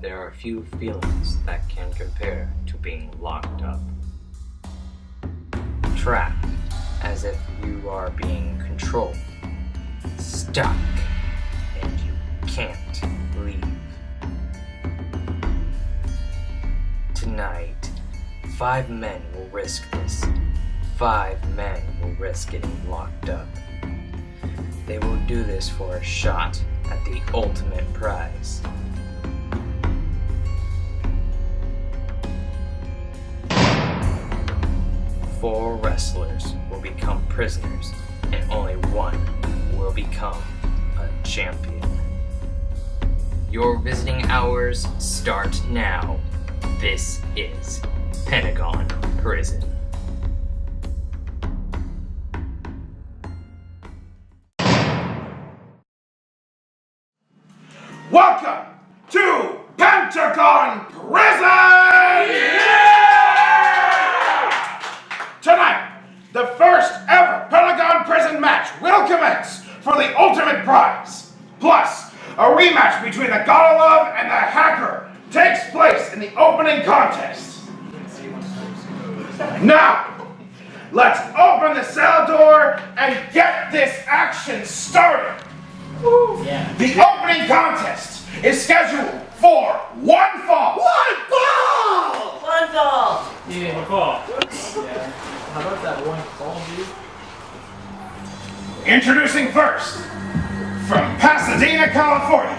there are few feelings that can compare to being locked up. Trapped, as if you are being controlled. Stuck, and you can't leave. Tonight, 5 men will risk this. 5 men will risk getting locked up. They will do this for a shot at the ultimate prize. Four wrestlers will become prisoners, and only one will become a champion. Your visiting hours start now. This is Pentagon Prison. Welcome to Pentagon Prison! Tonight, the first ever Pentagon Prison match will commence for the ultimate prize. Plus, a rematch between the God of Love and the Hacker takes place in the opening contest. Now, let's open the cell door and get this action started. Yeah. The opening contest is scheduled for one fall. One fall! One fall! Yeah, one fall. Yeah. How about that one fall, dude? Introducing first, from Pasadena, California,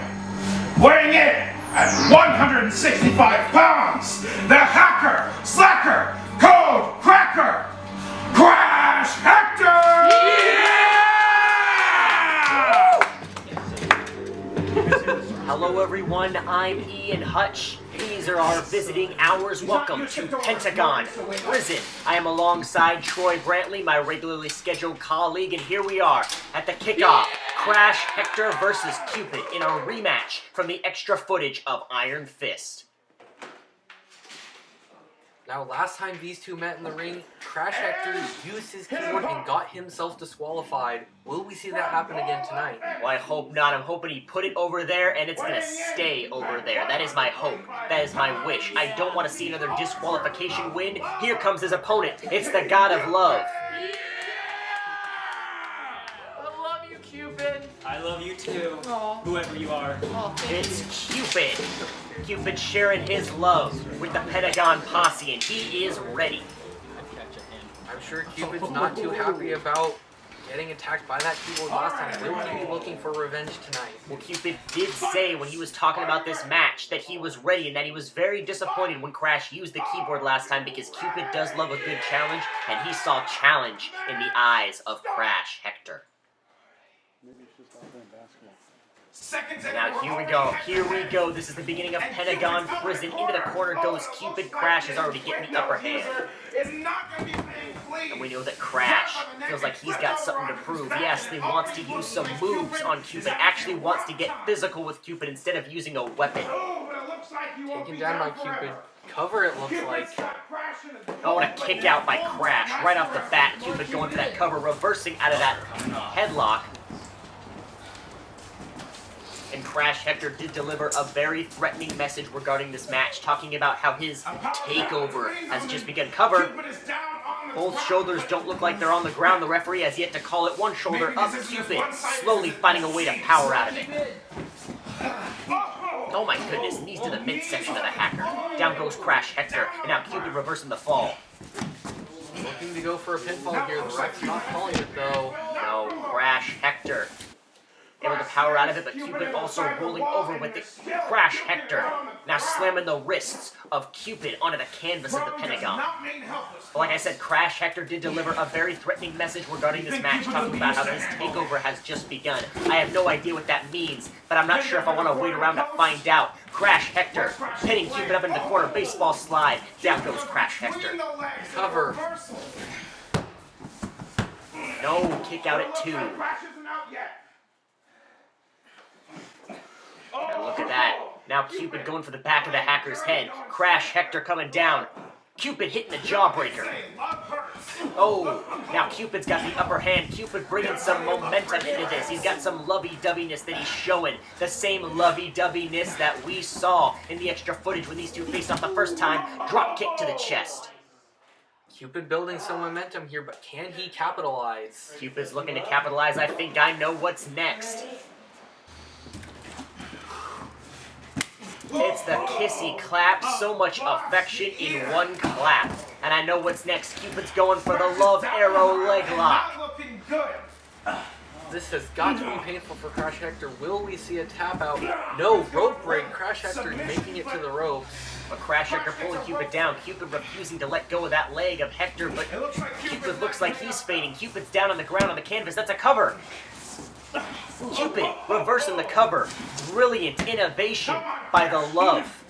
weighing in at 165 pounds, the hacker, slacker, code cracker, Crash Hector! Hello everyone, I'm Ian Hutch. These are our visiting hours. Welcome to Pentagon Prison. I am alongside Troy Brantley, my regularly scheduled colleague, and here we are at the kickoff. Crash Hector versus Cupid in a rematch from the extra footage of Iron Fist. Now, last time these two met in the ring, Crash Hector used his keyboard and got himself disqualified. Will we see that happen again tonight? Well, I hope not. I'm hoping he put it over there and it's gonna stay over there. That is my hope. That is my wish. I don't want to see another disqualification win. Here comes his opponent. It's the God of Love. I love you, Cupid. I love you too. Aww. Whoever you are. It's Cupid. Cupid sharing his love with the Pentagon Posse, and he is ready. I'm sure Cupid's not too happy about getting attacked by that keyboard last time. Will he be looking for revenge tonight? Well, Cupid did say when he was talking about this match that he was ready and that he was very disappointed when Crash used the keyboard last time because Cupid does love a good challenge, and he saw challenge in the eyes of Crash Hector. Now here we go, this is the beginning of Pentagon Prison. Into the corner goes Cupid. Crash is already getting the upper hand. And we know that Crash feels like he's got something to prove. Yes, he wants to use some moves on Cupid, actually wants to get physical with Cupid instead of using a weapon. Taken down by Cupid. Cover, it looks like. Oh, and a kick out by Crash right off the bat. Cupid going for that cover, reversing out of that headlock. And Crash Hector did deliver a very threatening message regarding this match, talking about how his takeover has just begun. Cover. Both shoulders don't look like they're on the ground. The referee has yet to call it. One shoulder up. Cupid slowly finding a way to power out of it. Oh my goodness, knees to the midsection of the hacker. Down goes Crash Hector, and now Cupid reversing the fall. Looking to go for a pinfall here. The ref's not calling it though. No, Crash Hector able to power out of it, but Cupid also rolling over with it. Crash Hector now slamming the wrists of Cupid onto the canvas of the Pentagon. But like I said, Crash Hector did deliver a very threatening message regarding this match, talking about how his takeover has just begun. I have no idea what that means, but I'm not sure if I want to wait around to find out. Crash Hector pinning Cupid up into the corner, baseball slide. Down goes Crash Hector. Cover. No, kick out at 2. And look at that. Now Cupid going for the back of the hacker's head. Crash Hector coming down. Cupid hitting the jawbreaker. Oh, now Cupid's got the upper hand. Cupid bringing some momentum into this. He's got some lovey-doveyness that he's showing. The same lovey-doveyness that we saw in the extra footage when these two faced off the first time. Drop kick to the chest. Cupid building some momentum here, but can he capitalize? Cupid's looking to capitalize. I think I know what's next. It's the kissy clap, so much affection in one clap. And I know what's next. Cupid's going for the love arrow leg lock. This has got to be painful for Crash Hector. Will we see a tap out? No, rope break. Crash Hector making it to the ropes. But Crash Hector pulling Cupid down. Cupid refusing to let go of that leg of Hector, but Cupid looks like he's fading. Cupid's down on the ground on the canvas. That's a cover. Cupid reversing the cover. Brilliant innovation by the Love.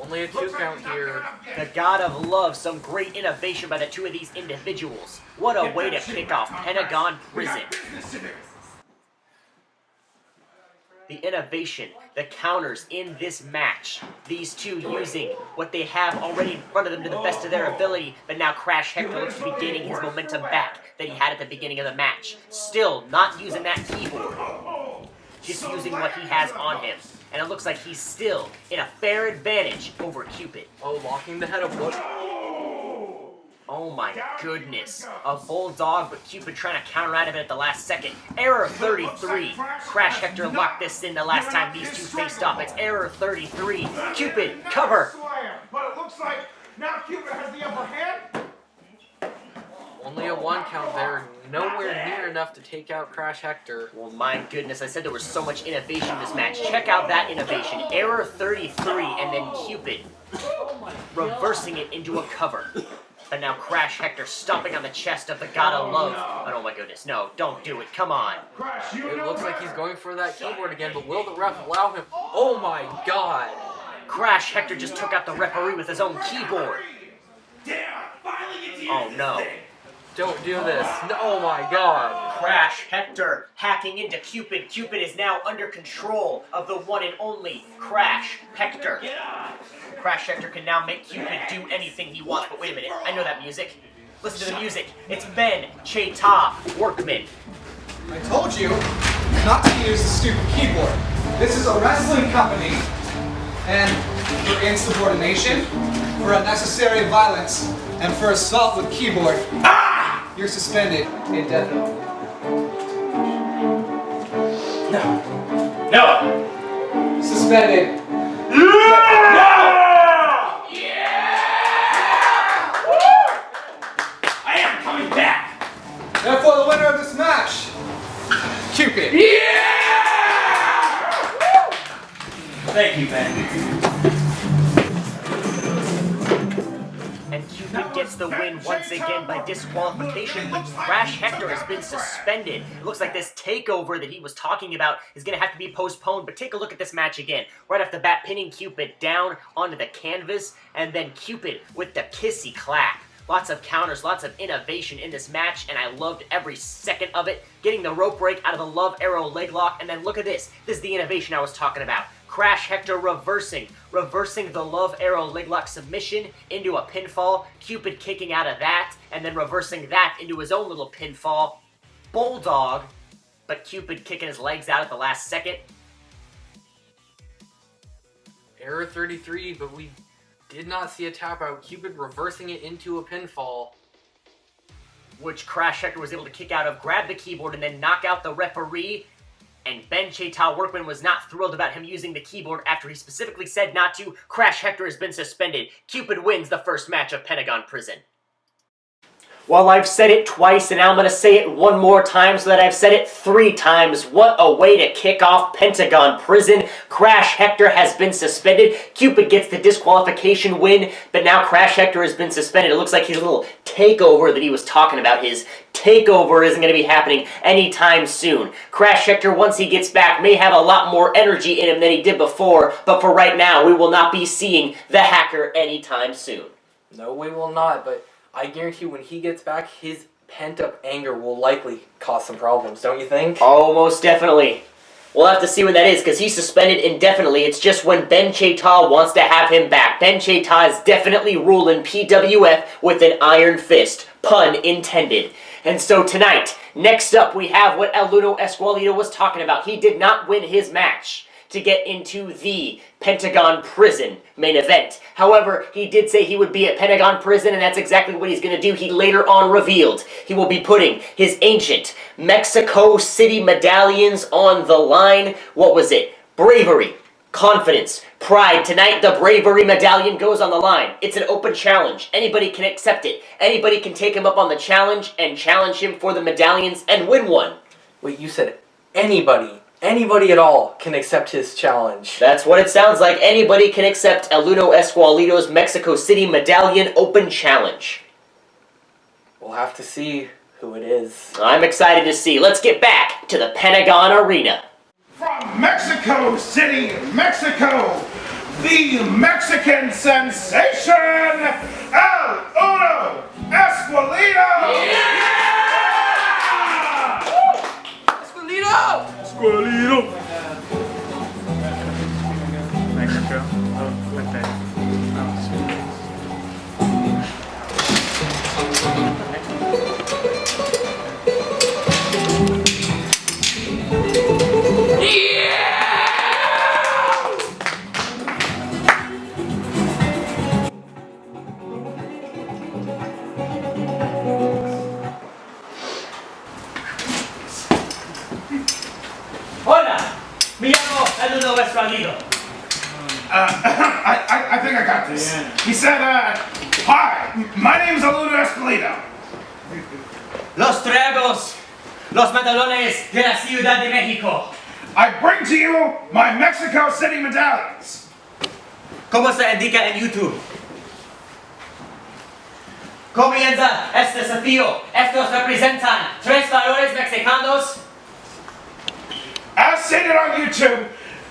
Only a 2 count here. The God of Love. Some great innovation by the two of these individuals. What a way to kick off Pentagon Prison. The innovation, the counters in this match. These two using what they have already in front of them to the best of their ability, but now Crash Hector looks to be gaining his momentum back that he had at the beginning of the match. Still not using that keyboard, just using what he has on him. And it looks like he's still in a fair advantage over Cupid. Oh, locking the head of what? Oh my goodness. A bulldog, but Cupid trying to counter out of it at the last second. Error 33. Crash Hector locked this in the last time these two faced off. It's error 33. Cupid, cover. But it looks like now Cupid has the upper hand. Only a 1 count there. Nowhere near enough to take out Crash Hector. Well, my goodness, I said there was so much innovation in this match. Check out that innovation. Error 33, and then Cupid reversing it into a cover. And now Crash Hector stomping on the chest of the God of Love. Oh my goodness, no, don't do it, come on. It looks like he's going for that keyboard again, but will the ref allow him? Oh my god. Crash Hector just took out the referee with his own keyboard. Oh no. Don't do this. No, oh my god. Crash Hector hacking into Cupid. Cupid is now under control of the one and only Crash Hector. Crash Hector can now make Cupid do anything he wants. But wait a minute, I know that music. Listen to the music. It's Ben Cheta Workman. I told you not to use the stupid keyboard. This is a wrestling company, and for insubordination, for unnecessary violence, and for assault with keyboard, you're suspended indefinitely. No. Suspended. I am coming back. Therefore, the winner of this match, Cupid. Thank you, Ben. And Cupid gets the win once again by disqualification, but Crash Hector has been suspended. It looks like this takeover that he was talking about is going to have to be postponed, but take a look at this match again. Right off the bat, pinning Cupid down onto the canvas, and then Cupid with the kissy clap. Lots of counters, lots of innovation in this match, and I loved every second of it. Getting the rope break out of the Love Arrow leg lock, and then look at this. This is the innovation I was talking about. Crash Hector reversing the Love Arrow leg lock submission into a pinfall. Cupid kicking out of that, and then reversing that into his own little pinfall. Bulldog, but Cupid kicking his legs out at the last second. Error 33, but we did not see a tap out. Cupid reversing it into a pinfall, which Crash Hector was able to kick out of, grab the keyboard, and then knock out the referee. And Ben Cheta Workman was not thrilled about him using the keyboard after he specifically said not to. Crash Hector has been suspended. Cupid wins the first match of Pentagon Prison. Well, I've said it twice, and now I'm going to say it one more time so that I've said it 3 times. What a way to kick off Pentagon Prison. Crash Hector has been suspended. Cupid gets the disqualification win, but now Crash Hector has been suspended. It looks like his little takeover that he was talking about, his takeover, isn't going to be happening anytime soon. Crash Hector, once he gets back, may have a lot more energy in him than he did before, but for right now, we will not be seeing the hacker anytime soon. No, we will not, but I guarantee when he gets back, his pent-up anger will likely cause some problems, don't you think? Oh, most definitely. We'll have to see when that is, because he's suspended indefinitely. It's just when Ben Cheta wants to have him back. Ben Cheta is definitely ruling PWF with an iron fist. Pun intended. And so tonight, next up, we have what El Luno Esqualito was talking about. He did not win his match to get into the Pentagon Prison main event. However, he did say he would be at Pentagon Prison, and that's exactly what he's going to do. He later on revealed he will be putting his ancient Mexico City medallions on the line. What was it? Bravery, confidence, pride. Tonight, the Bravery medallion goes on the line. It's an open challenge. Anybody can accept it. Anybody can take him up on the challenge and challenge him for the medallions and win one. Wait, you said anybody? Anybody at all can accept his challenge. That's what it sounds like. Anybody can accept El Luno Esqualito's Mexico City Medallion Open Challenge. We'll have to see who it is. I'm excited to see. Let's get back to the Pentagon Arena. From Mexico City, Mexico, the Mexican sensation, El Luno Esqualito! Esqualito! Esqualito! Mexico. Oh, okay. Hola, me llamo El Luno Esqualito. I think I got this. He said, hi, my name's El Luno Esqualito. Los tragos, los medallones de la Ciudad de México. I bring to you my Mexico City medallions. Como se indica en YouTube. Comienza este desafío. Estos representan tres valores mexicanos. As stated on YouTube,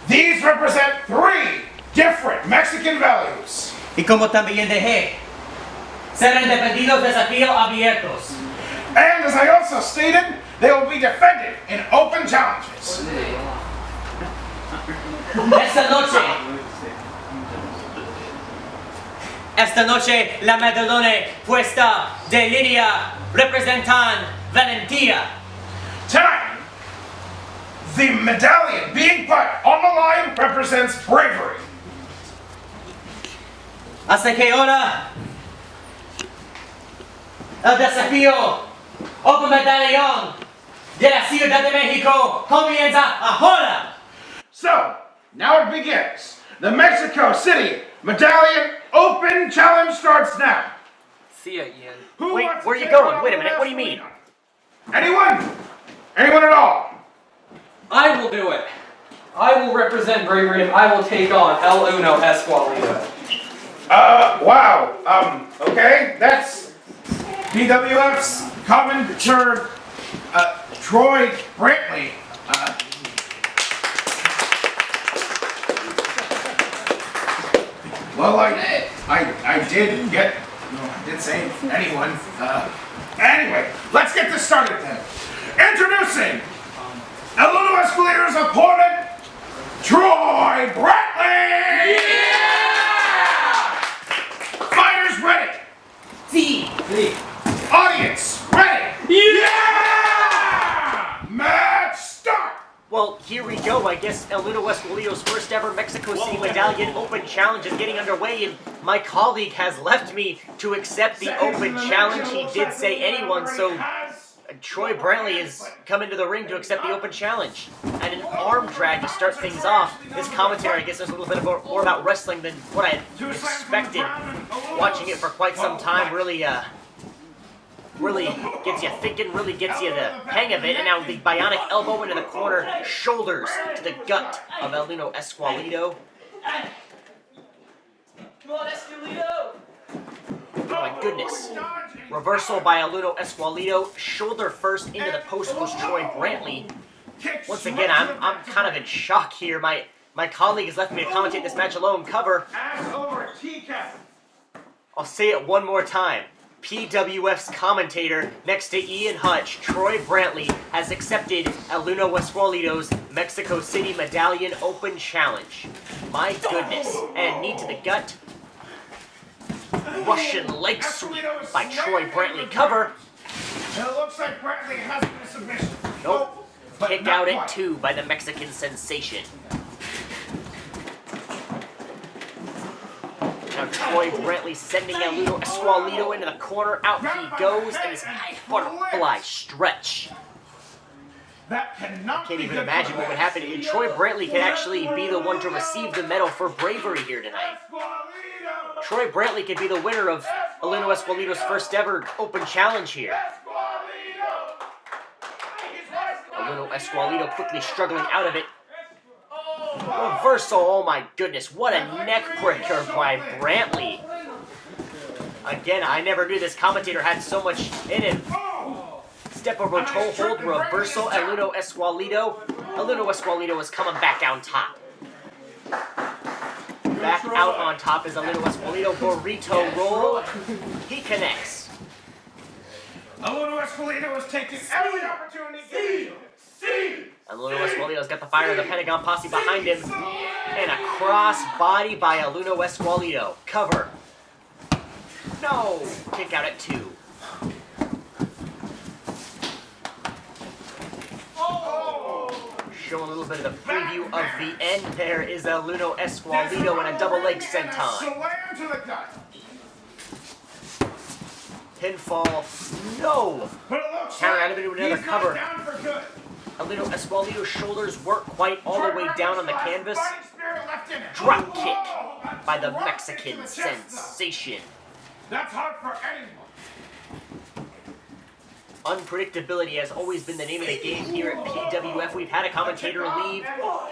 these represent 3 different Mexican values. Y como también dije, serán defendidos desafíos abiertos. And as I also stated, they will be defended in open challenges. Esta noche, la medallone puesta de línea representan valentía. Tonight, the medallion being put on the line represents bravery. Hasta que ahora, el desafío Open Medallón de la Ciudad de México comienza ahora. So, now it begins. The Mexico City Medallion Open Challenge starts now. See ya, Ian. Who Wait, wants to where are you take going? on Wait a minute, El what do you mean? Esqualito? Anyone? Anyone at all? I will do it. I will represent bravery and I will take on El Luno Esqualito. Wow. Okay, that's PWF's commentator, Troy Brantley. Well, I did get, I did say anyone. Anyway, let's get this started then. Introducing El Luno Esqualito's opponent, Troy Brantley! Yeah! Fighters ready! See. Audience ready! Yeah! Match start! Well, here we go. I guess El Luno Esqualito's first ever Mexico City Medallion Open Challenge is getting underway, and my colleague has left me to accept the Open Challenge. He did say anyone, so Troy Brantley is coming to the ring to accept the Open Challenge. And an arm drag to start things off. This commentary, I guess, is a little bit more about wrestling than what I had expected. Watching it for quite some time really gets you thinking, really gets you the hang of it. And now the bionic elbow into the corner, shoulders to the gut of El Luno Esqualito. Come on, Esqualito! Oh my goodness. Reversal by El Luno Esqualito. Shoulder first into the post goes Troy Brantley. Once again, I'm kind of in shock here. My colleague has left me to commentate this match alone. Cover. I'll say it one more time. PWF's commentator next to Ian Hutch, Troy Brantley, has accepted El Luno Esqualito's Mexico City Medallion Open Challenge. My goodness. And knee to the gut. Russian leg sweep by Troy Brantley. Cover. And it looks like Brantley has been a submission. Nope. But Kick not out at quite. 2 by the Mexican sensation. Now Troy Brantley sending Lalo Esqualido into the corner. Out he goes in his butterfly stretch. That cannot Can't be even good imagine for what would the happen. And Troy Brantley could actually be the one to receive the medal for bravery here tonight. Esqualido. Troy Brantley could be the winner of Lalo Esqualido's first ever Open Challenge here. Lalo Esqualido quickly struggling out of it. Reversal, oh my goodness, what a neck breaker by Brantley. Again, I never knew this commentator had so much in him. Step over toe hold, reversal, Lalo Esqualido. Lalo Esqualido is coming back on top. Back out on top is Lalo Esqualido. Burrito roll. He connects. Lalo Esqualido is taking every opportunity. Lalo Esqualido's got the fire of the Pentagon Posse behind him. And a cross body by Lalo Esqualido. Cover. No. Kick out at 2. Show a little bit of the preview of the end. There is Lalo Esqualido and a double leg senton. Slam to the gut. Pinfall. No. But it looks Counter like out of it with another he's cover. not down for good. Lalo Esqualido's shoulders work quite all the way down on the canvas. Fighting spirit left in it. Drop kick by the Drop Mexican kick in the chest, though. sensation. That's hard for anyone. Unpredictability has always been the name of the game here at PWF. We've had a commentator leave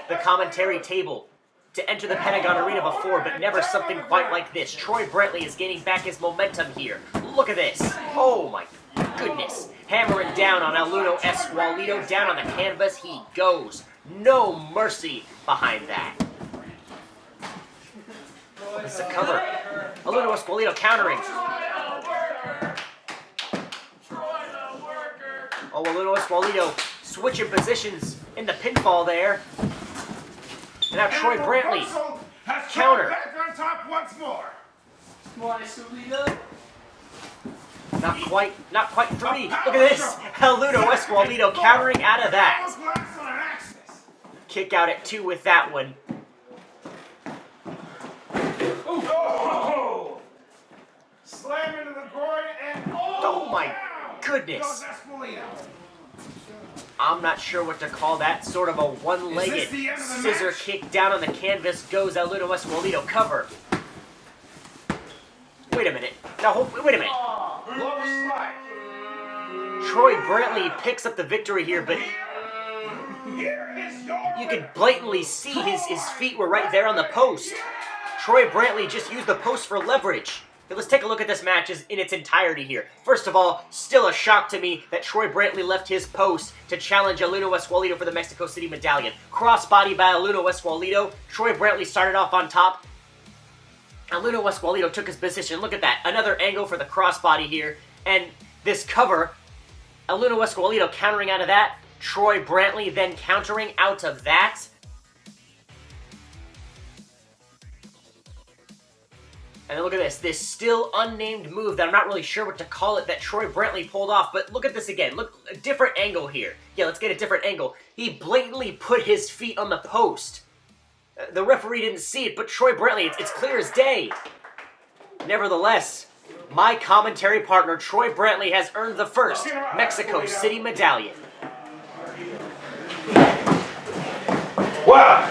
the commentary table to enter the Pentagon Arena before, but never something quite like this. Troy Brantley is gaining back his momentum here. Look at this. Oh my goodness. Hammering down on Lalo Esqualido. Down on the canvas he goes. No mercy behind that. It's a cover. Lalo Esqualido countering. Oh, Lalo Esqualido switching positions in the pinfall there. And now Troy Brantley. Has Counter. Back on top once more. Not quite 3. Look at this. Lalo Esqualido countering out of that. Hourglass on an axis. Kick out at 2 with that one. Oh! Slam into the groin and Oh my down goodness. goes Esqualido. I'm not sure what to call that. Sort of a one-legged Is this the end of the scissor match? kick down on the canvas goes Lalo Esqualido. Cover. Wait a minute. Now, wait a minute. Lower slide. Troy Brantley picks up the victory here, but Here is your you could blatantly see his feet were right there on the post. Troy Brantley just used the post for leverage. Okay, let's take a look at this match in its entirety here. First of all, still a shock to me that Troy Brantley left his post to challenge Lalo Esqualido for the Mexico City Medallion. Crossbody by Lalo Esqualido. Troy Brantley started off on top. Lalo Esqualido took his position. Look at that. Another angle for the crossbody here. And this cover, Lalo Esqualido countering out of that. Troy Brantley then countering out of that. And then look at this still unnamed move that I'm not really sure what to call it that Troy Brantley pulled off, but look at this again. Look, a different angle here. Yeah, let's get a different angle. He blatantly put his feet on the post. The referee didn't see it, but Troy Brantley, it's clear as day. Nevertheless, my commentary partner, Troy Brantley, has earned the first Mexico City Medallion. Wow.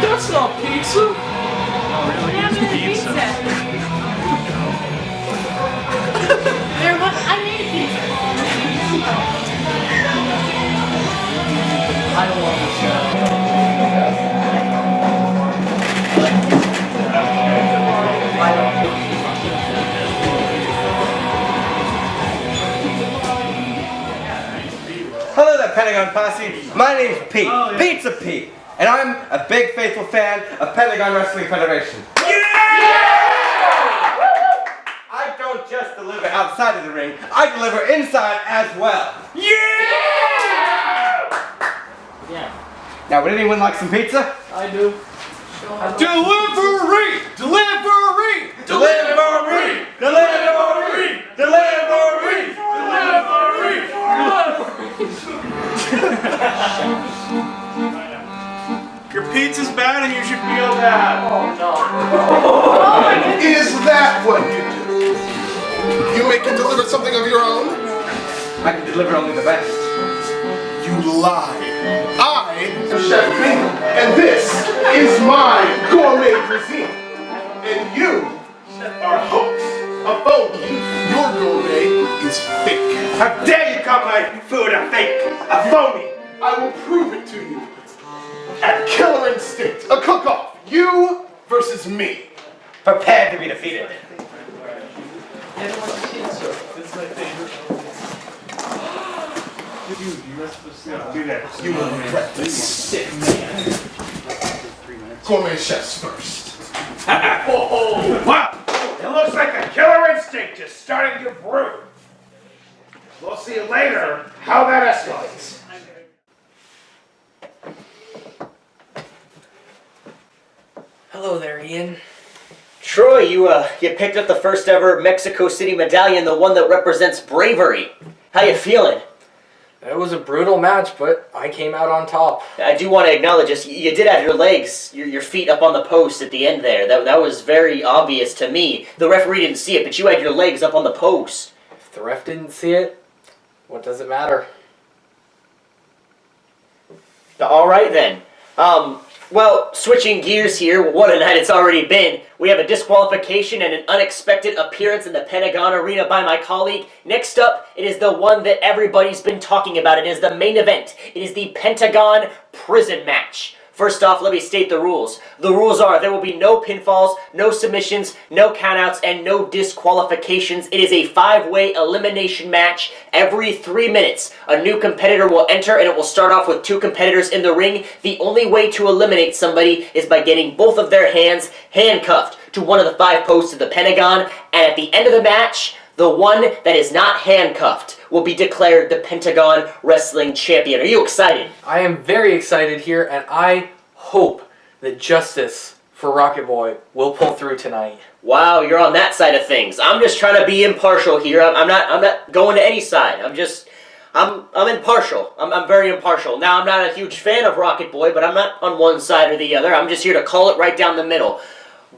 That's not pizza. Oh, really? It's pizza. don't want this guy. Hello there, Pentagon Posse. My name's Pete, Pizza Pete, and I'm a big faithful fan of Pentagon Wrestling Federation. I don't just deliver outside of the ring, I deliver inside as well. Yeah. Now, would anyone like some pizza? I do. Delivery! Delivery! Delivery! Delivery! Delivery! Your pizza's bad and you should feel bad. Oh no. Is that what you do? You make and deliver something of your own? I can deliver only the best. You lie. I am Chef Bingo, and this is my gourmet cuisine. And you are a hoax, a phony. Your gourmet is fake. How dare you call my food a fake, a phony? I will prove it to you. At Killer Instinct, a cook-off. You versus me. Prepared to be defeated. This is my favorite. You will regret this sick man. Gourmet chefs first. Wow! It looks like a Killer Instinct is starting to brew. We'll see later how that escalates. Hello there, Ian. Troy, you picked up the first ever Mexico City Medallion, the one that represents bravery. How you feeling? It was a brutal match, but I came out on top. I do want to acknowledge this. You did have your legs, your feet up on the post at the end there. That was very obvious to me. The referee didn't see it, but you had your legs up on the post. If the ref didn't see it, what does it matter? All right then. Well, switching gears here, what a night it's already been. We have a disqualification and an unexpected appearance in the Pentagon Arena by my colleague. Next up, it is the one that everybody's been talking about. It is the main event. It is the Pentagon Prison match. First off, let me state the rules. The rules are there will be no pinfalls, no submissions, no countouts, and no disqualifications. It is a 5-way elimination match. Every 3 minutes, a new competitor will enter, and it will start off with 2 competitors in the ring. The only way to eliminate somebody is by getting both of their hands handcuffed to one of the 5 posts of the Pentagon, and at the end of the match, the one that is not handcuffed will be declared the Pentagon Wrestling Champion. Are you excited? I am very excited here, and I hope that justice for Rocket Boy will pull through tonight. Wow, you're on that side of things. I'm just trying to be impartial here. I'm not going to any side. I'm impartial. I'm very impartial. Now, I'm not a huge fan of Rocket Boy, but I'm not on one side or the other. I'm just here to call it right down the middle.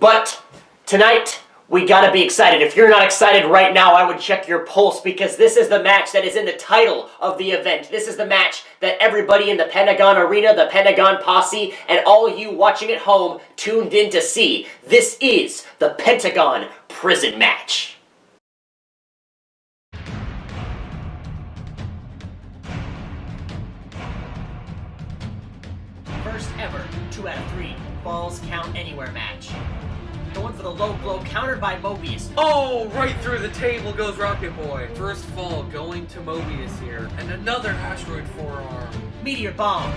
But tonight, we gotta be excited. If you're not excited right now, I would check your pulse, because this is the match that is in the title of the event. This is the match that everybody in the Pentagon Arena, the Pentagon Posse, and all you watching at home tuned in to see. This is the Pentagon Prison match. First ever 2 out of 3 falls count anywhere match. Going for the low blow, countered by Mobius. Oh, right through the table goes Rocket Boy. First fall going to Mobius here. And another asteroid forearm. Meteor bomb.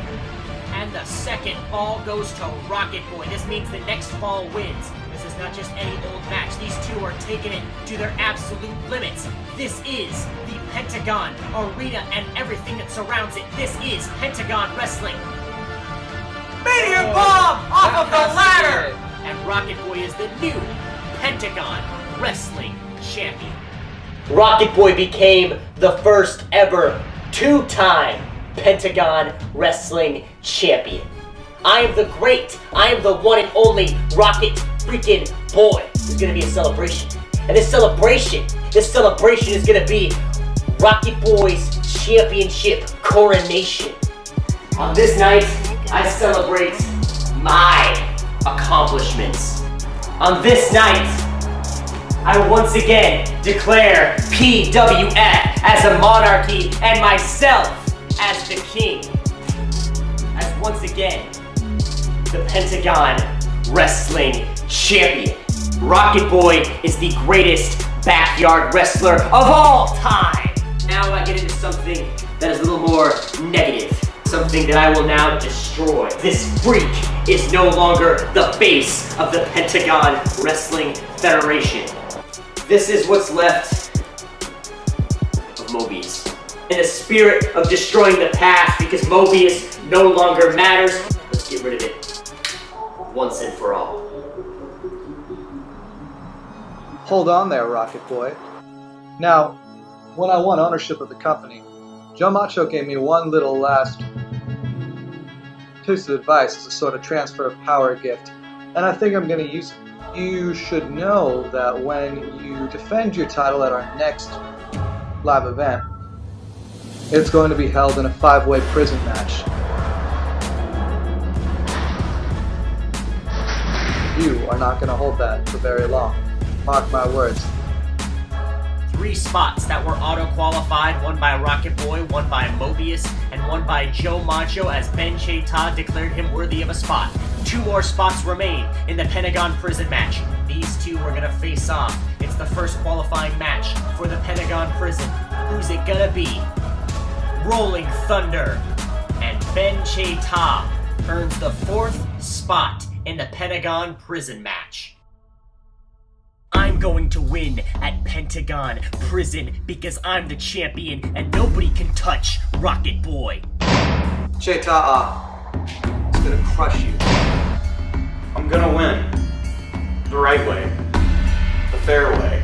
And the second fall goes to Rocket Boy. This means the next fall wins. This is not just any old match. These two are taking it to their absolute limits. This is the Pentagon Arena and everything that surrounds it. This is Pentagon Wrestling. Meteor bomb off of the ladder! And Rocket Boy is the new Pentagon Wrestling Champion. Rocket Boy became the first ever 2-time Pentagon Wrestling Champion. I am the great, I am the one and only Rocket freaking Boy. There's gonna be a celebration. And this celebration is gonna be Rocket Boy's championship coronation. On this night, I celebrate my accomplishments. On this night, I once again declare PWF as a monarchy and myself as the king. once again, the Pentagon Wrestling Champion. Rocket Boy is the greatest backyard wrestler of all time. Now I get into something that is a little more negative. Something that I will now destroy. This freak is no longer the face of the Pentagon Wrestling Federation. This is what's left of Mobius. In the spirit of destroying the past, because Mobius no longer matters, let's get rid of it once and for all. Hold on there, Rocket Boy. Now, when I won ownership of the company, Joe Macho gave me one little last piece of advice as a sort of transfer of power gift, and I think I'm going to use it. You should know that when you defend your title at our next live event, it's going to be held in a 5-way prison match. You are not going to hold that for very long. Mark my words. 3 spots that were auto-qualified, one by Rocket Boy, one by Mobius, and one by Joe Macho as Ben Chayta declared him worthy of a spot. 2 more spots remain in the Pentagon Prison match. These 2 are gonna face off. It's the first qualifying match for the Pentagon Prison. Who's it gonna be? Rolling Thunder. And Ben Chayta earns the 4th spot in the Pentagon Prison match. I'm going to win at Pentagon Prison because I'm the champion and nobody can touch Rocket Boy. Chayta, it's gonna crush you. I'm gonna win. The right way. The fair way.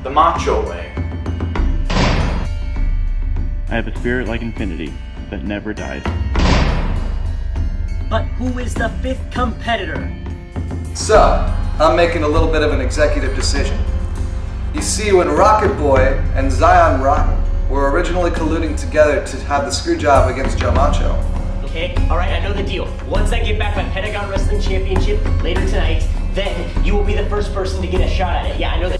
The macho way. I have a spirit like infinity that never dies. But who is the 5th competitor? So, I'm making a little bit of an executive decision. You see, when Rocket Boy and Zion Rotten were originally colluding together to have the screw job against Joe Macho. Okay, alright, I know the deal. Once I get back my Pentagon Wrestling Championship later tonight, then you will be the first person to get a shot at it. Yeah, I know that.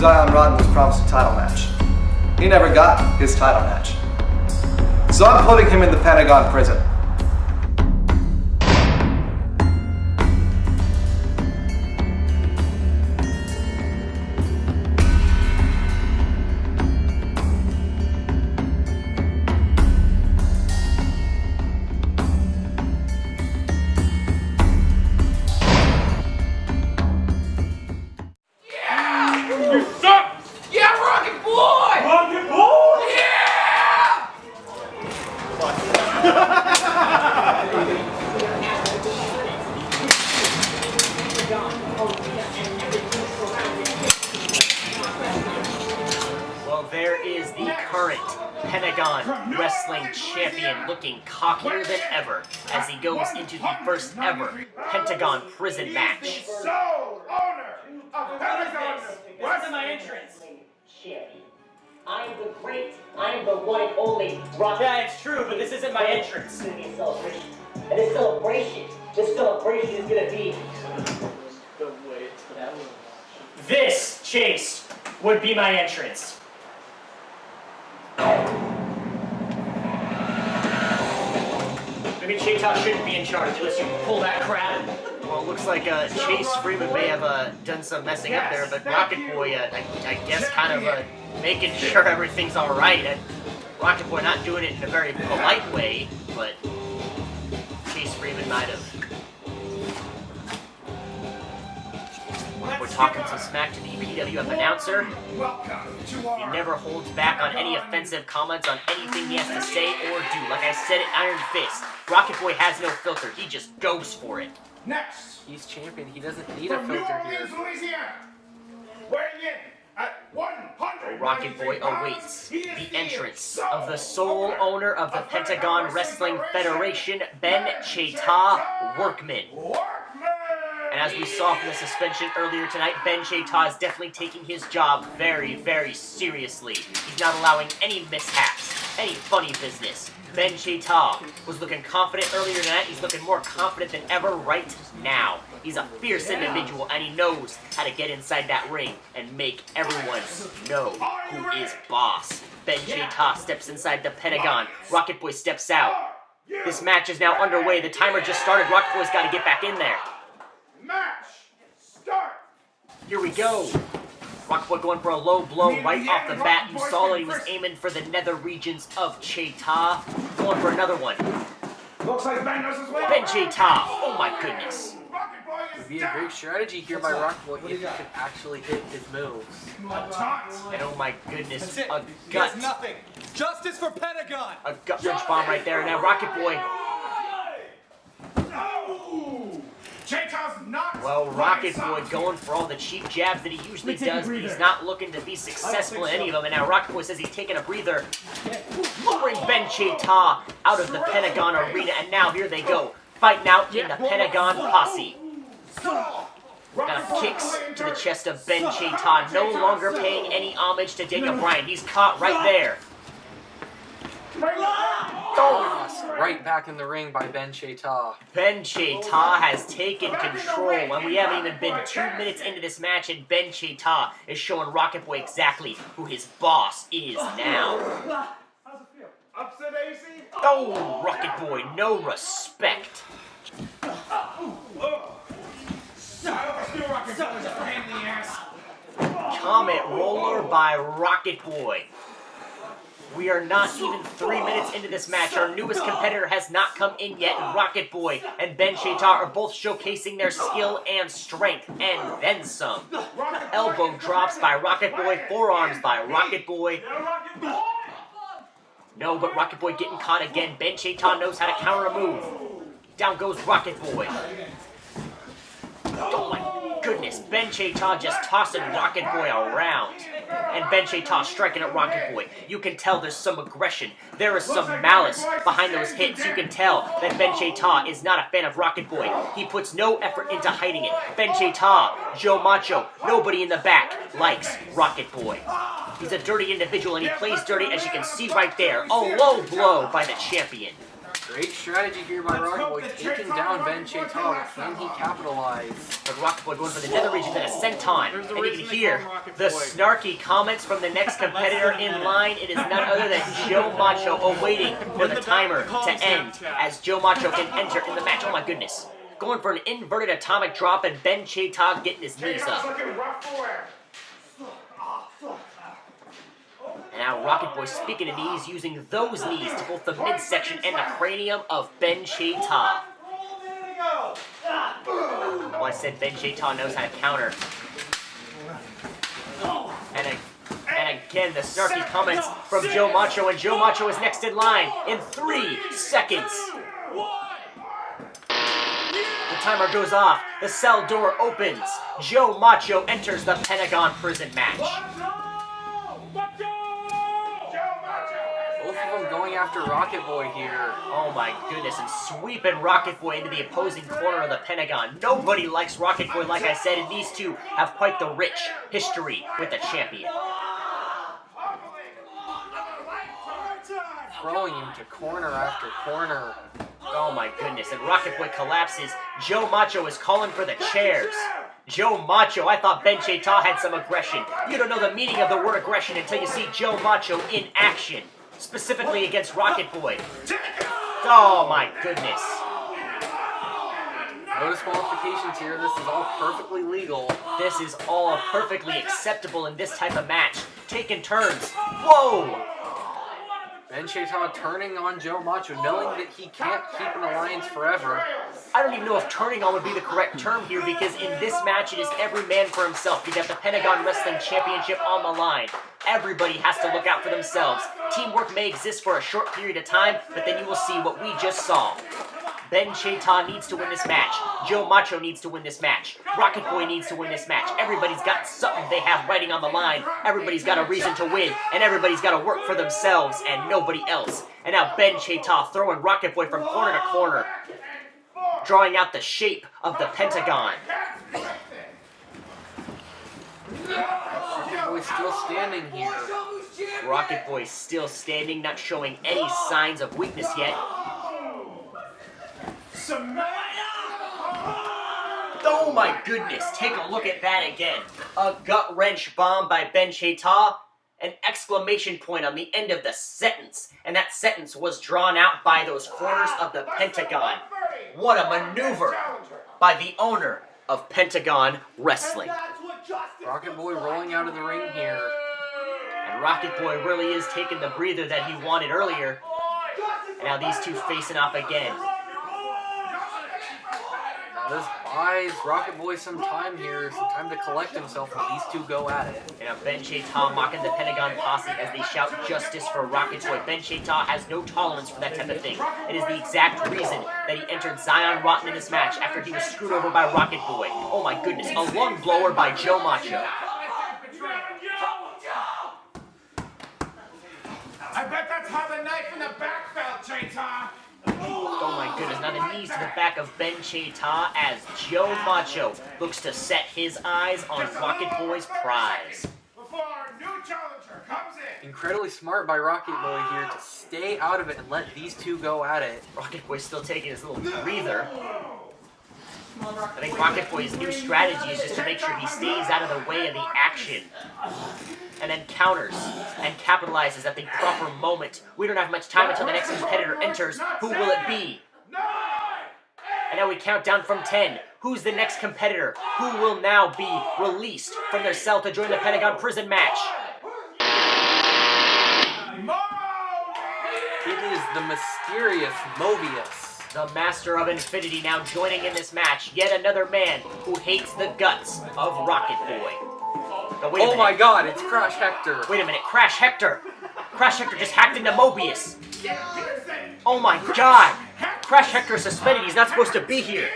Zion Rotten was promised a title match. He never got his title match. So I'm putting him in the Pentagon Prison. Well, there is the current Pentagon Wrestling Champion looking cockier than ever as he goes into the first ever Pentagon Prison match. Sole owner of Pentagon This is my entrance. Champion. I'm the great, I'm the one and only Rock. Yeah, it's true, but this isn't my entrance. It's gonna be a celebration. And this celebration is gonna be... This, Chase, would be my entrance. Maybe Chayta shouldn't be in charge unless you pull that crap. Well, it looks like Chase Freeman may have done some messing up there, but Rocket Boy, I guess, kind of making sure everything's all right. And Rocket Boy not doing it in a very polite way, but Chase Freeman might have. We're talking some smack to the PWF announcer. He never holds back on any offensive comments on anything he has to say or do. Like I said at Iron Fist, Rocket Boy has no filter. He just goes for it. Next, He's champion. He doesn't need a from New filter Orleans, here. Louisiana, weighing in at 100. Rocket Boy awaits the entrance of the sole owner of the Pentagon Wrestling Federation, Ben Chayta Workman. And as we saw from the suspension earlier tonight, Ben Chayta is definitely taking his job very, very seriously. He's not allowing any mishaps, any funny business. Ben Chayta was looking confident earlier tonight. He's looking more confident than ever right now. He's a fierce individual, and he knows how to get inside that ring and make everyone know who is boss. Ben Chayta steps inside the Pentagon. Rocket Boy steps out. This match is now underway. The timer just started. Rocket Boy's got to get back in there. Match start. Here we go. Rocket Boy going for a low blow right off the bat. You saw that he was aiming for the nether regions of Cheta. Going for another one. Looks like Ben knows his way. Ben Cheta. Oh my goodness. It would be a great strategy here by Rocket Boy if he could actually hit his moves. And oh my goodness, That's it. a He has gut. nothing. Justice for Pentagon. A gut wrench bomb right there. Now Rocket Boy. Well, Rocket Boy going for all the cheap jabs that he usually does, but he's not looking to be successful in any of them. And now Rocket Boy says he's taking a breather. Luring Ben Cheta out of the Pentagon arena. And now here they go, fighting out in the Pentagon Posse. Now kicks to the chest of Ben Cheta, no longer paying any homage to Jacob Bryan. He's caught right there. Right back in the ring by Ben Cheta. Ben Cheta has taken control, and we haven't even been 2 minutes into this match, and Ben Cheta is showing Rocket Boy exactly who his boss is now. How's it feel? Upset AC? Oh, Rocket Boy, no respect. Comet roller by Rocket Boy. We are not even 3 minutes into this match. Our newest competitor has not come in yet. Rocket Boy and Ben Cheta are both showcasing their skill and strength, and then some. Elbow drops by Rocket Boy, forearms by Rocket Boy. No, but Rocket Boy getting caught again. Ben Cheta knows how to counter a move. Down goes Rocket Boy. Oh my goodness, Ben Cheta just tossing Rocket Boy around. And Ben Cheta striking at Rocket Boy. You can tell there's some aggression. There is some malice behind those hits. You can tell that Ben Cheta is not a fan of Rocket Boy. He puts no effort into hiding it. Ben Cheta, Joe Macho, nobody in the back likes Rocket Boy. He's a dirty individual and he plays dirty, as you can see right there. A low blow by the champion. Great strategy here by Rocket Boy, taking down Ben Cheta. Can he capitalize? But Rocket Boy going for the nether regions and a senton. And you can hear the snarky comments from the next competitor in line. It is none other than Joe Macho awaiting for the timer to end as Joe Macho can enter in the match. Oh my goodness. Going for an inverted atomic drop and Ben Cheta getting his knees up. And now Rocket Boy speaking of knees, using those knees to both the midsection and the cranium of Ben Cheta. Well, I said Ben Cheta knows how to counter. And again, the snarky comments from Joe Macho, and Joe Macho is next in line in 3 seconds. The timer goes off, the cell door opens. Joe Macho enters the Pentagon Prison match. Both of them going after Rocket Boy here. Oh my goodness, and sweeping Rocket Boy into the opposing corner of the Pentagon. Nobody likes Rocket Boy, like I said, and these two have quite the rich history with the champion. Throwing him to corner after corner. Oh my goodness, and Rocket Boy collapses. Joe Macho is calling for the chairs. Joe Macho, I thought Ben Cheta had some aggression. You don't know the meaning of the word aggression until you see Joe Macho in action. Specifically against Rocket Boy. Oh my goodness. No disqualifications here. This is all perfectly legal. This is all perfectly acceptable in this type of match. Taking turns. Whoa! Ben Cheta turning on Joe Macho, knowing that he can't keep an alliance forever. I don't even know if turning on would be the correct term here, because in this match it is every man for himself. You got the Pentagon Wrestling Championship on the line. Everybody has to look out for themselves. Teamwork may exist for a short period of time, but then you will see what we just saw. Ben Cheta needs to win this match. Joe Macho needs to win this match. Rocket Boy needs to win this match. Everybody's got something they have writing on the line. Everybody's got a reason to win, and everybody's got to work for themselves and nobody else. And now Ben Cheta throwing Rocket Boy from corner to corner, drawing out the shape of the Pentagon. Rocket Boy still standing here. Rocket Boy still standing, not showing any signs of weakness yet. Oh my goodness, take a look at that again. A gut wrench bomb by Ben Cheta, an exclamation point on the end of the sentence, and that sentence was drawn out by those corners of the Pentagon. What a maneuver by the owner of Pentagon Wrestling. Rocket Boy rolling out of the ring here. And Rocket Boy really is taking the breather that he wanted earlier. And now these two facing off again. This buys Rocket Boy some time here, some time to collect himself when these two go at it. And now Ben Chayta mocking the Pentagon Posse as they shout justice for Rocket Boy. Ben Chayta has no tolerance for that type of thing. It is the exact reason that he entered Zion Rotten in this match after he was screwed over by Rocket Boy. Oh my goodness, a lung blower by Joe Macho. I bet that's how the knife in the back felt, Chayta. Oh my goodness, now the knees to the back of Ben Chayta as Joe Macho looks to set his eyes on Rocket Boy's prize. Before our new challenger comes in. Incredibly smart by Rocket Boy here to stay out of it and let these two go at it. Rocket Boy's still taking his little breather. I think Rocket Boy's new strategy is just to make sure he stays out of the way of the action. And then counters and capitalizes at the proper moment. We don't have much time until the next competitor enters. Who will it be? And now we count down from 10. Who's the next competitor? Who will now be released from their cell to join the Pentagon Prison match? It is the mysterious Mobius. The Master of Infinity now joining in this match. Yet another man who hates the guts of Rocket Boy. But wait a minute. My god, it's Crash Hector. Wait a minute, Crash Hector. Crash Hector just hacked into Mobius. Oh my god. Crash Hector is suspended. He's not supposed to be here.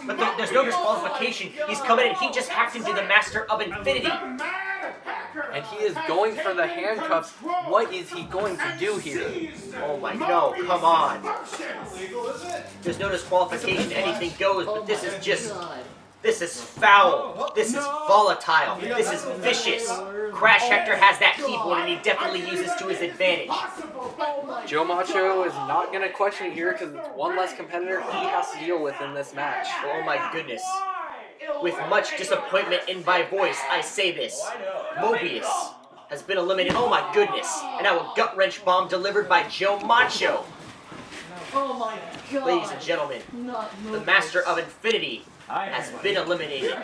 But there's no disqualification. He's coming in. He just hacked into the Master of Infinity. And he is going for the handcuffs. What is he going to do here? Oh my, no, come on. There's no disqualification, anything goes, but this is just... This is foul. This is volatile. This is vicious. Crash Hector has that keyboard and he definitely uses to his advantage. Joe Macho is not going to question it here because it's one less competitor he has to deal with in this match. Oh my goodness. With much disappointment in my voice, I say this. Mobius has been eliminated. Oh my goodness. And now a gut wrench bomb delivered by Joe Macho. Oh my god. Ladies and gentlemen, the Master of Infinity has been eliminated.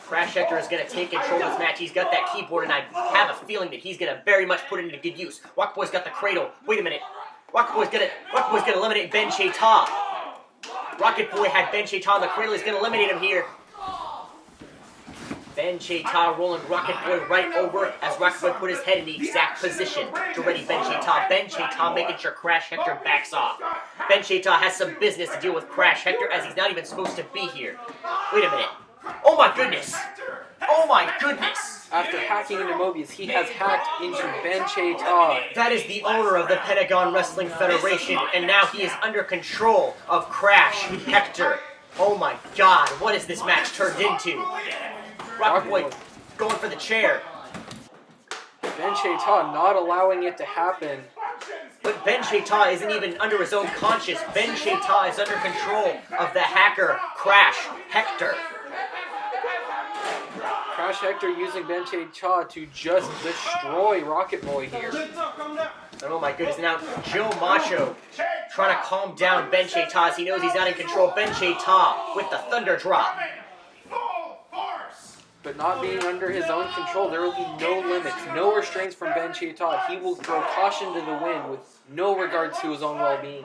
Crash Hector is going to take control of this match. He's got that keyboard, and I have a feeling that he's going to very much put it into good use. Rocket Boy's got the cradle. Wait a minute. Rocket Boy's going to eliminate Ben Chayta. Rocket Boy had Ben Chayta on the cradle. He's going to eliminate him here. Ben Chayta rolling Rocket Boy right over as Rocket Boy put his head in the exact position to ready Ben Chayta. Ben Chayta making sure Crash Hector backs off. Ben Chayta has some business to deal with Crash Hector as he's not even supposed to be here. Wait a minute. Oh my goodness. Oh my goodness. After hacking into Mobius, he has hacked into Ben Chayta. That is the owner of the Pentagon Wrestling Federation, and now he is under control of Crash Hector. Oh my god, what has this match turned into? Rocket Boy going for the chair. Ben Chayta not allowing it to happen. But Ben Chayta isn't even under his own conscience. Ben Chayta is under control of the hacker, Crash Hector. Crash Hector using Ben Chayta to just destroy Rocket Boy here. Oh my goodness, now Joe Macho trying to calm down Ben Chayta as he knows he's not in control. Ben Chayta with the thunder drop. But not being under his own control, there will be no limits, no restraints from Ben Chayta. He will throw caution to the wind with no regards to his own well-being.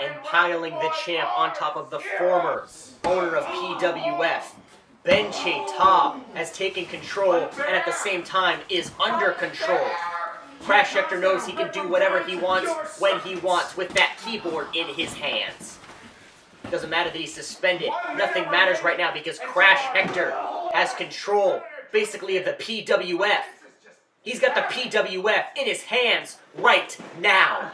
And piling the champ on top of the former owner of PWF. Ben Chayta has taken control and at the same time is under control. Crash Hector knows he can do whatever he wants when he wants with that keyboard in his hands. Doesn't matter that he's suspended. Nothing matters right now because Crash Hector has control, basically, of the PWF. He's got the PWF in his hands right now.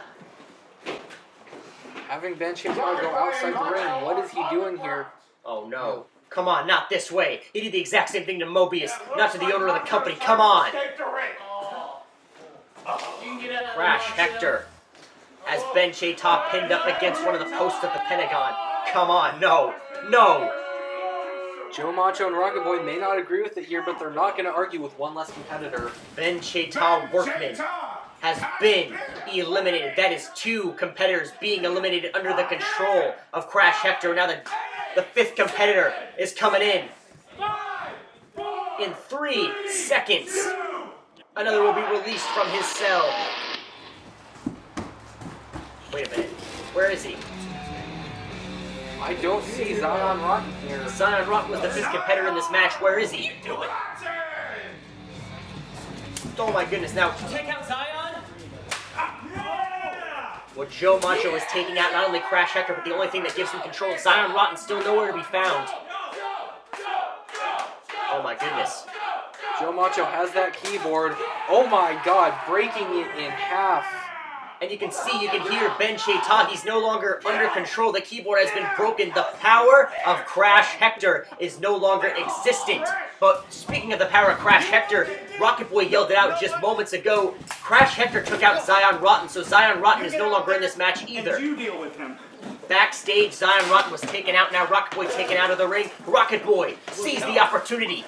Having Ben Chayta go outside the ring, what is he doing here? Oh no. Come on, not this way. He did the exact same thing to Mobius, not to the owner of the company. Come on. Crash Hector has Ben Chayta pinned up against one of the posts of the Pentagon. Come on, no, no. Joe Macho and Rocket Boy may not agree with it here, but they're not going to argue with one less competitor. Ben Cheta Workman has been eliminated. That is 2 competitors being eliminated under the control of Crash Hector. Now the 5th competitor is coming in 3 seconds. Another will be released from his cell. Wait a minute. Where is he? I don't see Zion Rotten here. Zion Rotten was the 5th competitor in this match. Where is he? Oh my goodness, now take out Zion. Well, Joe Macho is taking out not only Crash Hector, but the only thing that gives him control. Zion Rotten still nowhere to be found. Oh my goodness. Joe Macho has that keyboard. Oh my god, breaking it in half. And you can see, you can hear Ben Cheta. He's no longer under control. The keyboard has been broken. The power of Crash Hector is no longer existent. But speaking of the power of Crash Hector, Rocket Boy yelled it out just moments ago. Crash Hector took out Zion Rotten, so Zion Rotten is no longer in this match either. You deal with him. Backstage, Zion Rotten was taken out. Now Rocket Boy taken out of the ring. Rocket Boy sees the opportunity.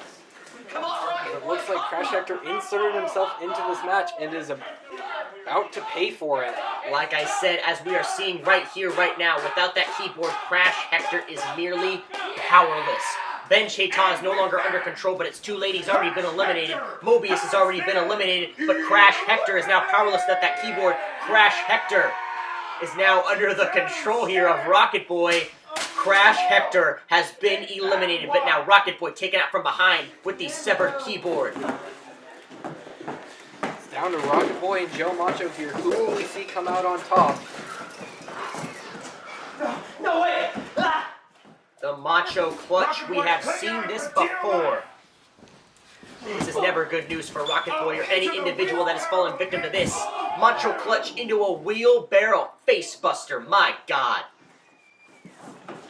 It looks like Crash Hector inserted himself into this match and is about to pay for it. Like I said, as we are seeing right here, right now, without that keyboard, Crash Hector is merely powerless. Ben Cheta is no longer under control, but it's too late. He's already been eliminated. Mobius has already been eliminated, but Crash Hector is now powerless at that keyboard. Crash Hector is now under the control here of Rocket Boy. Crash Hector has been eliminated, but now Rocket Boy taken out from behind with the severed keyboard. It's down to Rocket Boy and Joe Macho here. Who will we see come out on top? No way! The Macho Clutch, we have seen this before. This is never good news for Rocket Boy or any individual that has fallen victim to this. Macho Clutch into a wheelbarrow facebuster, my god.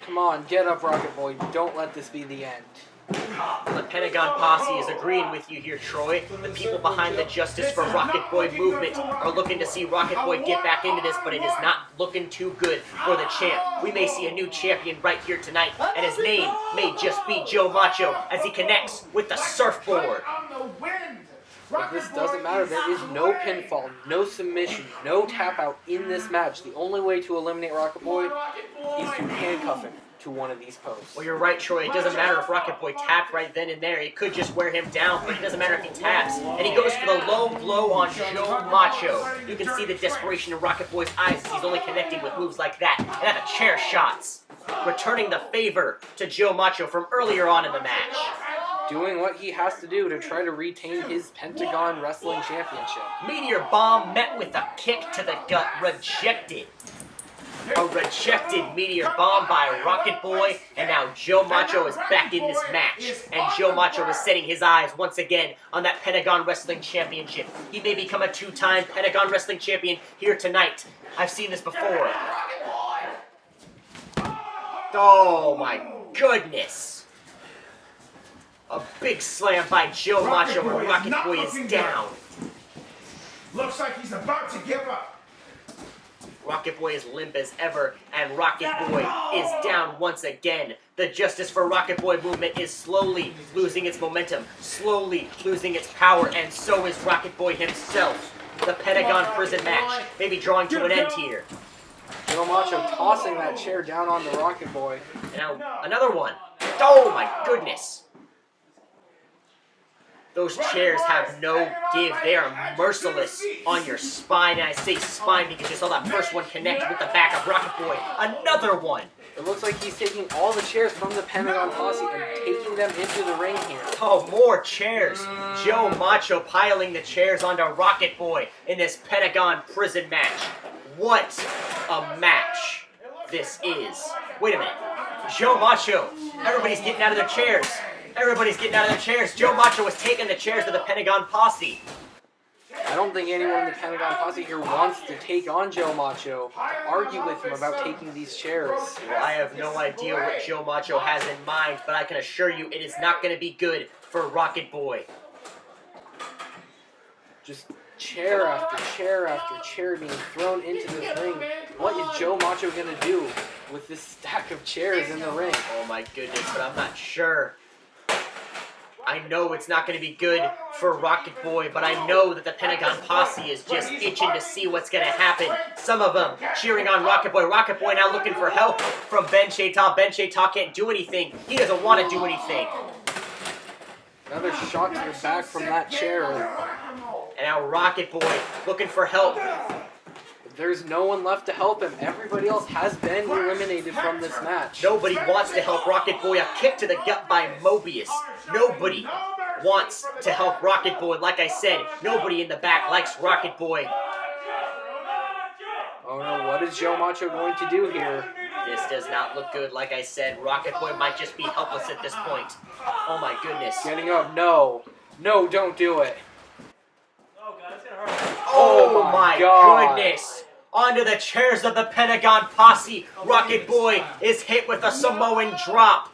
Come on, get up, Rocket Boy. Don't let this be the end. The Pentagon Posse is agreeing with you here, Troy. The people behind the Justice for Rocket Boy movement are looking to see Rocket Boy get back into this, but it is not looking too good for the champ. We may see a new champion right here tonight, and his name may just be Joe Macho as he connects with the surfboard. But this doesn't matter. There is no pinfall, no submission, no tap out in this match. The only way to eliminate Rocket Boy is to handcuff him to one of these posts. Well, you're right, Troy. It doesn't matter if Rocket Boy tapped right then and there. It could just wear him down, but it doesn't matter if he taps. And he goes for the low blow on Joe Macho. You can see the desperation in Rocket Boy's eyes as he's only connecting with moves like that. And now the chair shots, returning the favor to Joe Macho from earlier on in the match. Doing what he has to do to try to retain his Pentagon Wrestling Championship. Meteor Bomb met with a kick to the gut, rejected. A rejected Meteor Bomb by Rocket Boy, and now Joe Macho is back in this match. And Joe Macho is setting his eyes once again on that Pentagon Wrestling Championship. He may become a 2-time Pentagon Wrestling Champion here tonight. I've seen this before. Oh my goodness. A big slam by Joe Macho, and Rocket Boy is down. Looks like he's about to give up. Rocket Boy is limp as ever, and Rocket Boy is down once again. The Justice for Rocket Boy movement is slowly losing its momentum, slowly losing its power, and so is Rocket Boy himself. The Pentagon Prison match may be drawing to an end here. Joe Macho tossing that chair down on the Rocket Boy. Now, another one. Oh my goodness. Those chairs have no give. They are merciless on your spine. And I say spine because you saw that first one connect with the back of Rocket Boy. Another one. It looks like he's taking all the chairs from the Pentagon Posse and taking them into the ring here. Oh, more chairs. Joe Macho piling the chairs onto Rocket Boy in this Pentagon Prison match. What a match this is. Wait a minute. Joe Macho. Everybody's getting out of their chairs. Everybody's getting out of their chairs. Joe Macho was taking the chairs to the Pentagon Posse. I don't think anyone in the Pentagon Posse here wants to take on Joe Macho, to argue with him about taking these chairs. Well, I have no idea what Joe Macho has in mind, but I can assure you it is not going to be good for Rocket Boy. Just chair after chair after chair being thrown into this ring. What is Joe Macho going to do with this stack of chairs in the ring? Oh my goodness, but I'm not sure. I know it's not going to be good for Rocket Boy, but I know that the Pentagon Posse is just itching to see what's going to happen. Some of them cheering on Rocket Boy. Rocket Boy now looking for help from Ben Shaitan. Ben Shaitan can't do anything. He doesn't want to do anything. Another shot to the back from that chair. And now Rocket Boy looking for help. There's no one left to help him. Everybody else has been eliminated from this match. Nobody wants to help Rocket Boy. A kick to the gut by Mobius. Nobody wants to help Rocket Boy. Like I said, nobody in the back likes Rocket Boy. Oh no, what is Joe Macho going to do here? This does not look good. Like I said, Rocket Boy might just be helpless at this point. Oh my goodness. Getting up, no. No, don't do it. Oh my goodness! Onto the chairs of the Pentagon Posse. Rocket Boy is hit with a Samoan drop.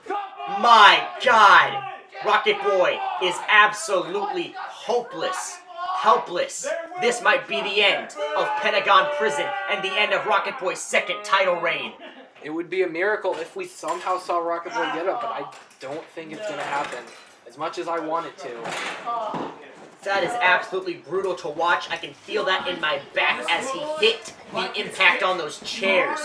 My God! Rocket Boy is absolutely hopeless. Helpless. This might be the end of Pentagon Prison and the end of Rocket Boy's second title reign. It would be a miracle if we somehow saw Rocket Boy get up, but I don't think it's going to happen. As much as I want it to. That is absolutely brutal to watch. I can feel that in my back as he hit the impact on those chairs.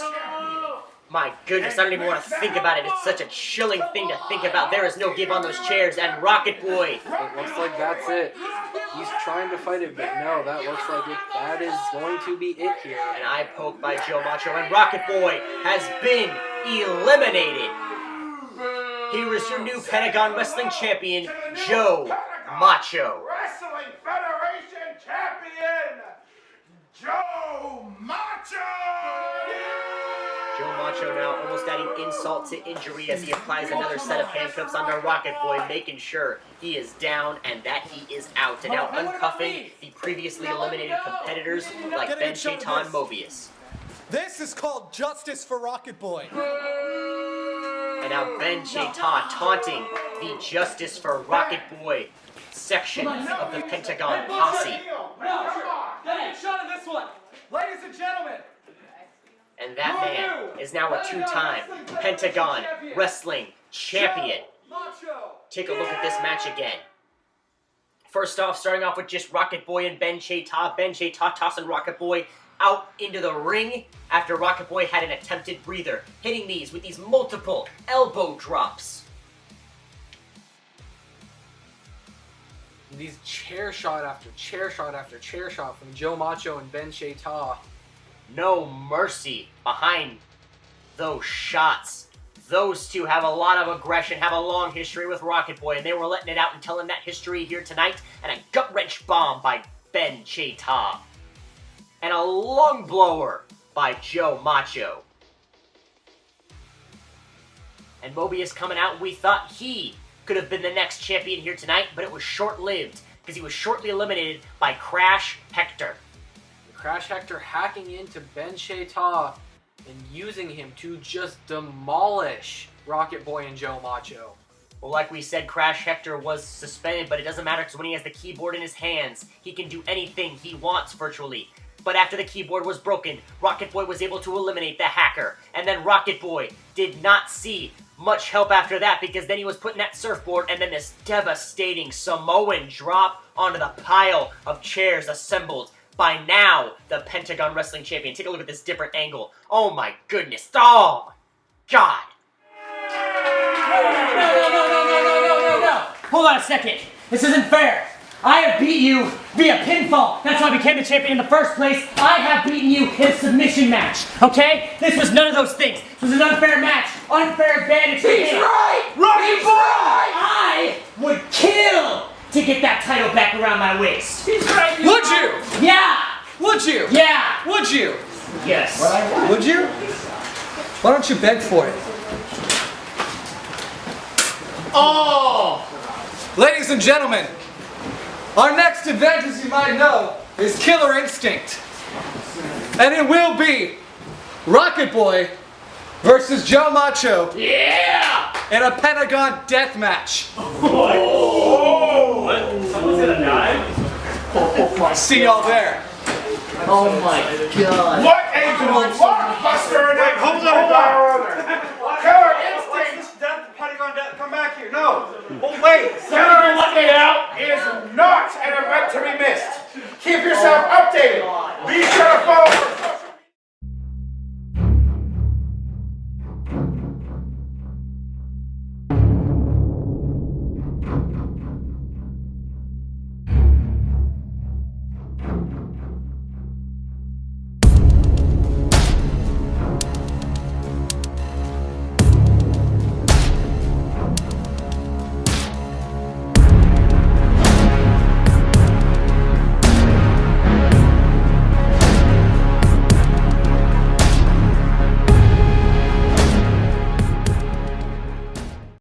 My goodness, I don't even want to think about it. It's such a chilling thing to think about. There is no give on those chairs, and Rocket Boy. It looks like that's it. He's trying to fight it, but no, that looks like it. That is going to be it here. An eye poke by Joe Macho, and Rocket Boy has been eliminated. Here is your new Pentagon Wrestling Champion, Joe Macho. Wrestling Federation Champion, Joe Macho! Joe Macho now almost adding insult to injury as he applies another set of handcuffs onto Rocket Boy, making sure he is down and that he is out. And now uncuffing the previously eliminated competitors like Ben Shaitan Mobius. This is called justice for Rocket Boy. And now Ben Shaitan taunting the Justice for Rocket Boy section of the Pentagon Posse. Hey, shot in this one. Ladies and gentlemen. And that man is now a two-time Pentagon Wrestling Champion. Take a look at this match again. First off, starting off with just Rocket Boy and Ben Shaitan. Ben Shaitan tossing Rocket Boy out into the ring after Rocket Boy had an attempted breather, hitting these with these multiple elbow drops. These chair shot after chair shot after chair shot from Joe Macho and Ben Shaitan. No mercy behind those shots. Those two have a lot of aggression, have a long history with Rocket Boy, and they were letting it out and telling that history here tonight. And a gut-wrench bomb by Ben Shaitan. And a lung blower by Joe Macho. And Mobius coming out, we thought he could have been the next champion here tonight, but it was short-lived because he was shortly eliminated by Crash Hector. Crash Hector hacking into Ben Shaitan and using him to just demolish Rocket Boy and Joe Macho. Well, like we said, Crash Hector was suspended, but it doesn't matter because when he has the keyboard in his hands, he can do anything he wants virtually. But after the keyboard was broken, Rocket Boy was able to eliminate the hacker. And then Rocket Boy did not see much help after that because then he was put in that surfboard and then this devastating Samoan drop onto the pile of chairs assembled by now the Pentagon Wrestling Champion. Take a look at this different angle. Oh my goodness. Oh, God. No. Hold on a second. This isn't fair. I have beat you via pinfall. That's why I became the champion in the first place. I have beaten you in a submission match. Okay? This was none of those things. This was an unfair match. Unfair advantage. He's right! Rocket Boy! I would kill to get that title back around my waist. He's right. Would you? Yeah! Would you? Yeah! Would you? Yes. Would you? Why don't you beg for it? Oh! Ladies and gentlemen, our next event, as you might know, is Killer Instinct. And it will be Rocket Boy versus Joe Macho. Yeah! In a Pentagon death match. Oh! What? Someone's gonna die? Oh my See y'all there. Oh my God. What a blockbuster! Wait, hold on. Killer Instinct! Death, Pentagon death, come back here. No. Oh, wait. Killer Tournament let me out. is not an event to be missed. Keep yourself updated